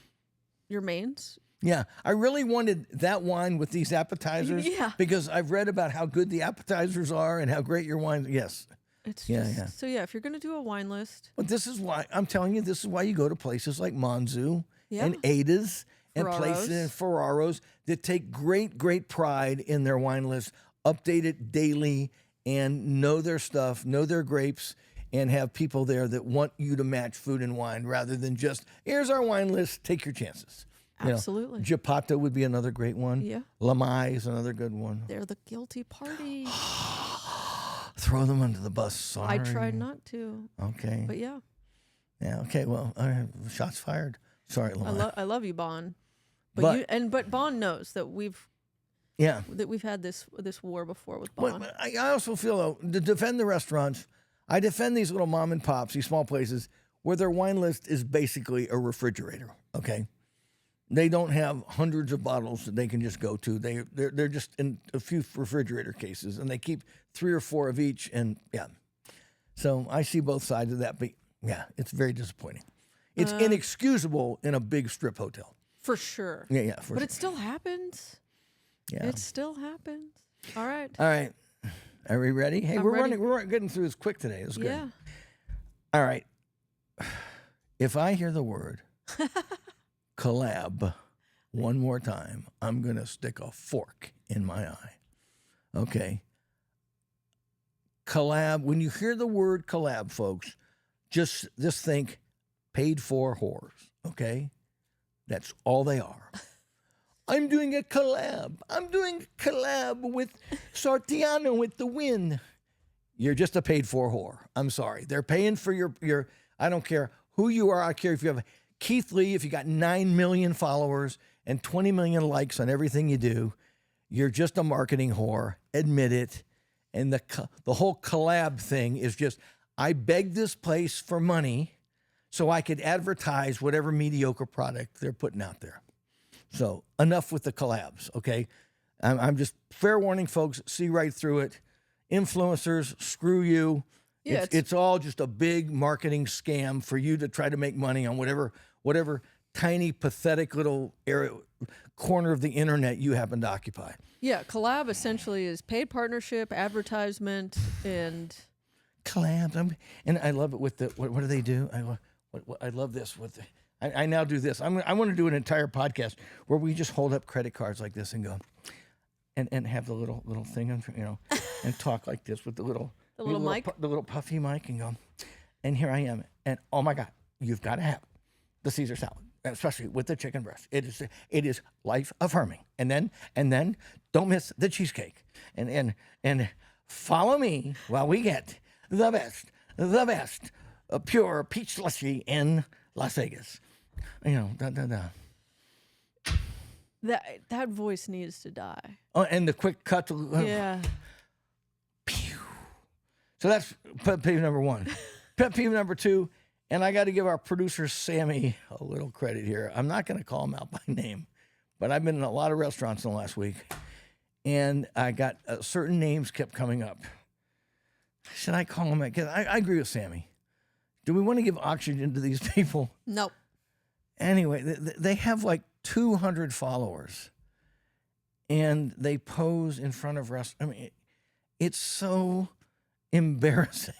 your mains. Yeah, I really wanted that wine with these appetizers. Yeah. Because I've read about how good the appetizers are and how great your wine. Yes. It's Yeah, just, yeah. So yeah, if you're going to do a wine list, But this is why I'm telling you. This is why you go to places like Monzu Yeah. and Ada's and places Ferraro's. and Ferraro's that take great pride in their wine list, update it daily, and know their stuff, know their grapes, and have people there that want you to match food and wine rather than just here's our wine list. Take your chances. absolutely. Japata would be another great one. Yeah. Lamai is another good one. They're the guilty party. Throw them under the bus. Sorry. I tried not to, Okay. but yeah. Yeah. Okay. Well, all right. Shots fired. Sorry, Lamai. I love you, Bon. But- But Bon knows that we've Yeah. had this war before with But Bon. I also feel, though, to defend the restaurants, I defend these little mom and pops, these small places, where their wine list is basically a refrigerator, okay? They don't have hundreds of bottles that they can just go to. They're just in a few refrigerator cases, and they keep 3 or 4 of each. And yeah, so I see both sides of that. But yeah, it's very disappointing. It's inexcusable in a big strip hotel. For sure. Yeah. But it still happens. Yeah. It still happens. All right. All right. Are we ready? Hey, I'm we're ready. We're getting through this quick today. It's good. Yeah. All right. If I hear the word collab one more time, I'm going to stick a fork in my eye. Okay. Collab. When you hear the word collab, folks, just think paid for whores. Okay. That's all they are. I'm doing a collab. I'm doing a collab with Sartiano with the win. You're just a paid for whore. I'm sorry. They're paying for your I don't care who you are. I care if you have Keith Lee, if you got 9 million followers and 20 million likes on everything you do, you're just a marketing whore. Admit it. And the whole collab thing is just, I begged this place for money so I could advertise whatever mediocre product they're putting out there. So enough with the collabs, okay? I'm just, fair warning, folks, see right through it. Influencers, screw you. Yeah, It's all just a big marketing scam for you to try to make money on whatever tiny, pathetic little corner of the internet you happen to occupy. Yeah, collab essentially is paid partnership, advertisement, and Collabs. And I love it with the, what do they do? I love this with the, I now do this. I want to do an entire podcast where we just hold up credit cards like this and go, and have the little thing, and talk like this with the little mic, the little puffy mic, and go, and here I am, and oh my God, you've got to have the Caesar salad, especially with the chicken breast. It is life affirming, and then don't miss the cheesecake, and follow me while we get the best pure peach slushy in Las Vegas. That voice needs to die. Oh, and the quick cut to Yeah. Pew. So that's pet peeve number 1. Pet peeve number 2, and I got to give our producer Sammy a little credit here. I'm not going to call him out by name, but I've been in a lot of restaurants in the last week, and I got certain names kept coming up. Should I call him? Because I agree with Sammy. Do we want to give oxygen to these people? Nope. Anyway, they have like 200 followers, and they pose in front of restaurants. I mean, it's so embarrassing.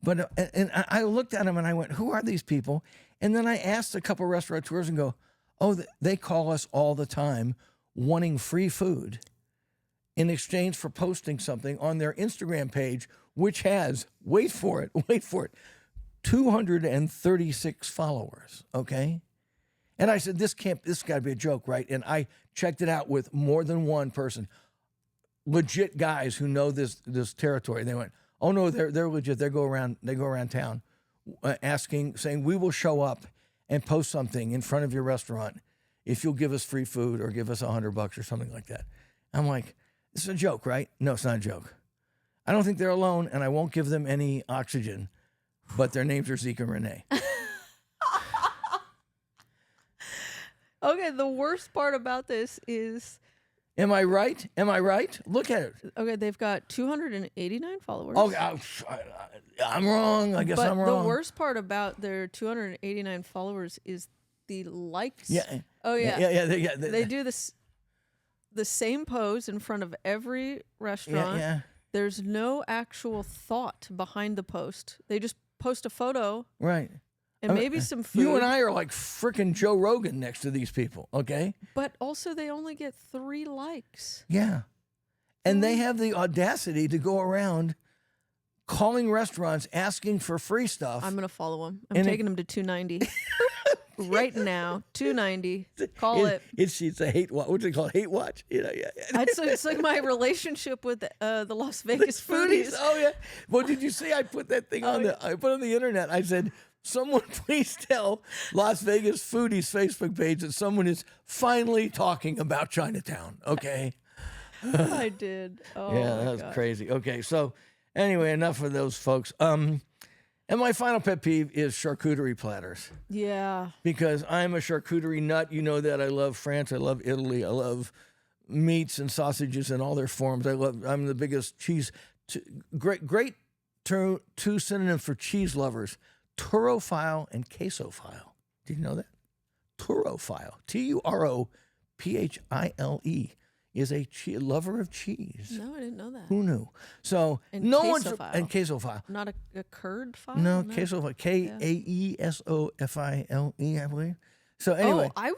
But and I looked at them and I went, "Who are these people?" And then I asked a couple restaurateurs and go, "Oh, they call us all the time, wanting free food in exchange for posting something on their Instagram page, which has wait for it." 236 followers, okay? And I said, this got to be a joke, right? And I checked it out with more than one person, legit guys who know this territory. They went, oh no, they're legit. They go around town, saying, we will show up and post something in front of your restaurant if you'll give us free food or give us $100 or something like that. I'm like, this is a joke, right? No, it's not a joke. I don't think they're alone, and I won't give them any oxygen. But their names are Zeke and Renee. Okay, the worst part about this is... Am I right? Look at it. Okay, they've got 289 followers. Oh, I'm wrong. I guess I'm wrong. But the worst part about their 289 followers is the likes. Yeah. Oh, yeah. Yeah. They do the same pose in front of every restaurant. Yeah. There's no actual thought behind the post. They just post a photo, right, and maybe some food. You and I are like frickin' Joe Rogan next to these people, okay? But also, they only get 3 likes. Yeah, and they have the audacity to go around calling restaurants asking for free stuff. I'm gonna follow them. I'm taking them to 290 right now. 290. Call it. It's a hate watch. What's it called? Hate watch. Yeah. It's like my relationship with the Las Vegas foodies. Oh yeah. Well, did you see? I put that thing I put on the internet. I said, someone please tell Las Vegas foodies Facebook page that someone is finally talking about Chinatown. Okay. I did. Oh yeah, that was crazy. Okay, so anyway, enough of those folks. And my final pet peeve is charcuterie platters. Yeah. Because I'm a charcuterie nut. You know that. I love France. I love Italy. I love meats and sausages in all their forms. I'm the biggest cheese. Great two synonyms for cheese lovers: turophile and quesophile. Did you know that? Turophile, Turophile, is a lover of cheese. No, I didn't know that. Who knew? So And no one's quesophile. and quesophile. Not a curd file? No, quesophile, Kaesofile, I believe. So Oh, anyway, I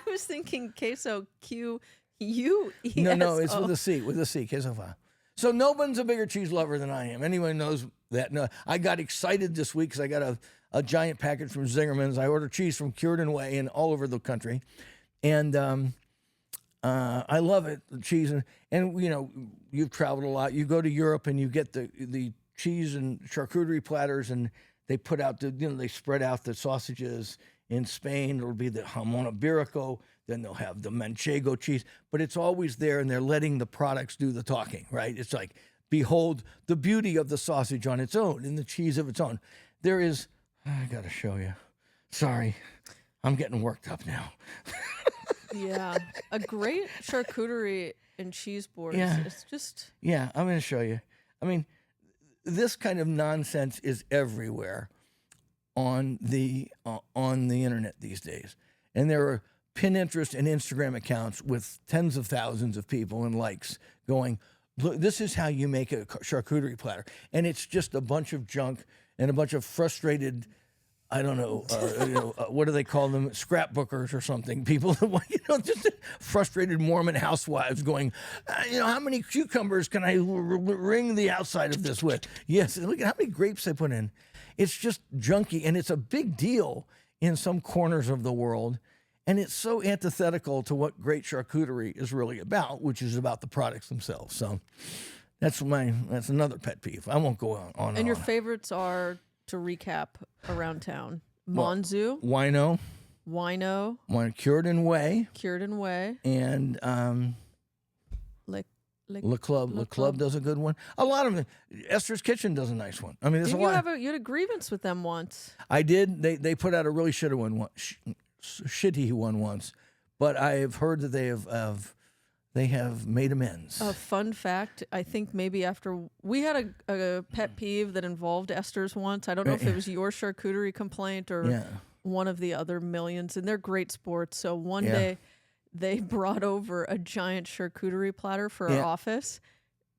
was thinking queso, Q-U-E-S-O. no, it's with a C, quesophile. So no one's a bigger cheese lover than I am. Anyone knows that? No, I got excited this week because I got a giant package from Zingerman's. I ordered cheese from Cured and Way and all over the country, and I love it, the cheese. And you know, you've traveled a lot. You go to Europe and you get the cheese and charcuterie platters, and they put out they spread out the sausages. In Spain, it'll be the jamon iberico. Then they'll have the manchego cheese, but it's always there, and they're letting the products do the talking, right? It's like, behold the beauty of the sausage on its own and the cheese of its own. There is, I got to show you. Sorry, I'm getting worked up now. Yeah. A great charcuterie and cheese board. Yeah. It's just... Yeah, I'm going to show you. I mean, this kind of nonsense is everywhere on the internet these days, and there are Pinterest and Instagram accounts with tens of thousands of people and likes going, look, this is how you make a charcuterie platter, and it's just a bunch of junk and a bunch of frustrated, I don't know, what do they call them, scrapbookers or something? People, just frustrated Mormon housewives going, how many cucumbers can I ring the outside of this with? Yes, and look at how many grapes they put in. It's just junky, and it's a big deal in some corners of the world, and it's so antithetical to what great charcuterie is really about, which is about the products themselves. So that's another pet peeve. I won't go on. And your favorites are, to recap, around town: Monzu, Wino, Cured and Way, and Le Club does a good one. A lot of them. Esther's Kitchen does a nice one. I mean, there's a lot. You had a grievance with them once. I did. They put out a really shitty one once, but I have heard that they have made amends. A fun fact: I think maybe after we had a pet peeve that involved Esther's once. I don't know if it was your charcuterie complaint or one of the other millions, and they're great sports. So one day they brought over a giant charcuterie platter for our office,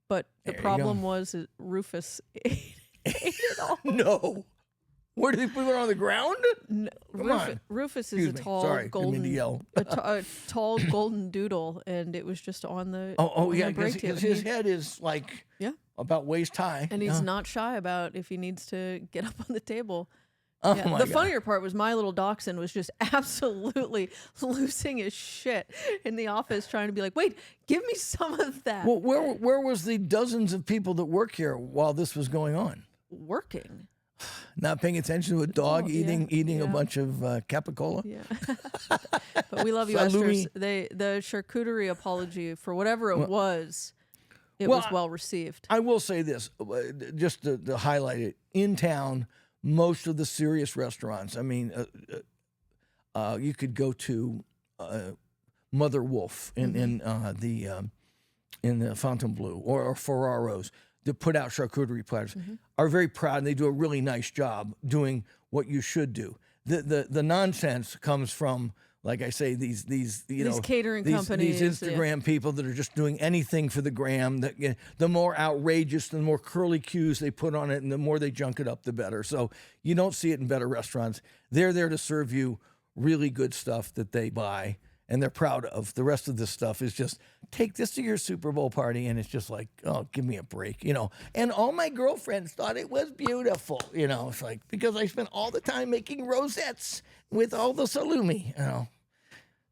but the problem was that Rufus ate it all. No. Where did they put it on the ground? No, Rufus is a tall tall golden doodle, and it was just on the break table. His head is like about waist high, and he's not shy about if he needs to get up on the table. Oh Yeah. my The God. funnier part was my little dachshund was just absolutely losing his shit in the office, trying to be like, "Wait, give me some of that." Well, where was the dozens of people that work here while this was going on? Working. Not paying attention to a dog eating a bunch of capicola? Yeah. But we love you, Salumi. Esther. The charcuterie apology, for whatever it was well received. I will say this, just to highlight it. In town, most of the serious restaurants, I mean, you could go to Mother Wolf in the Fontainebleau or Ferraro's to put out charcuterie platters, are very proud, and they do a really nice job doing what you should do. The nonsense comes from, like I say, these catering companies, these Instagram people that are just doing anything for the gram. The more outrageous, the more curly cues they put on it, and the more they junk it up, the better. So you don't see it in better restaurants. They're there to serve you really good stuff that they buy, and they're proud of. The rest of this stuff is just, take this to your Super Bowl party, and it's just like, oh, give me a break, And all my girlfriends thought it was beautiful, It's like, because I spent all the time making rosettes with all the salumi,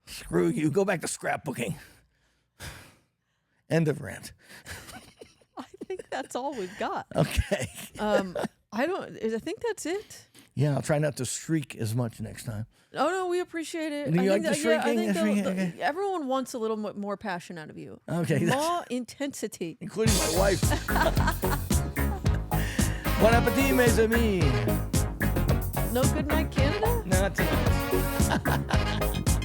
Screw you. Go back to scrapbooking. End of rant. I think that's all we've got. Okay. I think that's it. Yeah, I'll try not to shriek as much next time. Oh no, we appreciate it. Do you like the I shrieking? think Okay. everyone wants a little more passion out of you. Okay. More intensity. Including my wife. Bon appetit, mes amis. No good night, Canada? Not tonight.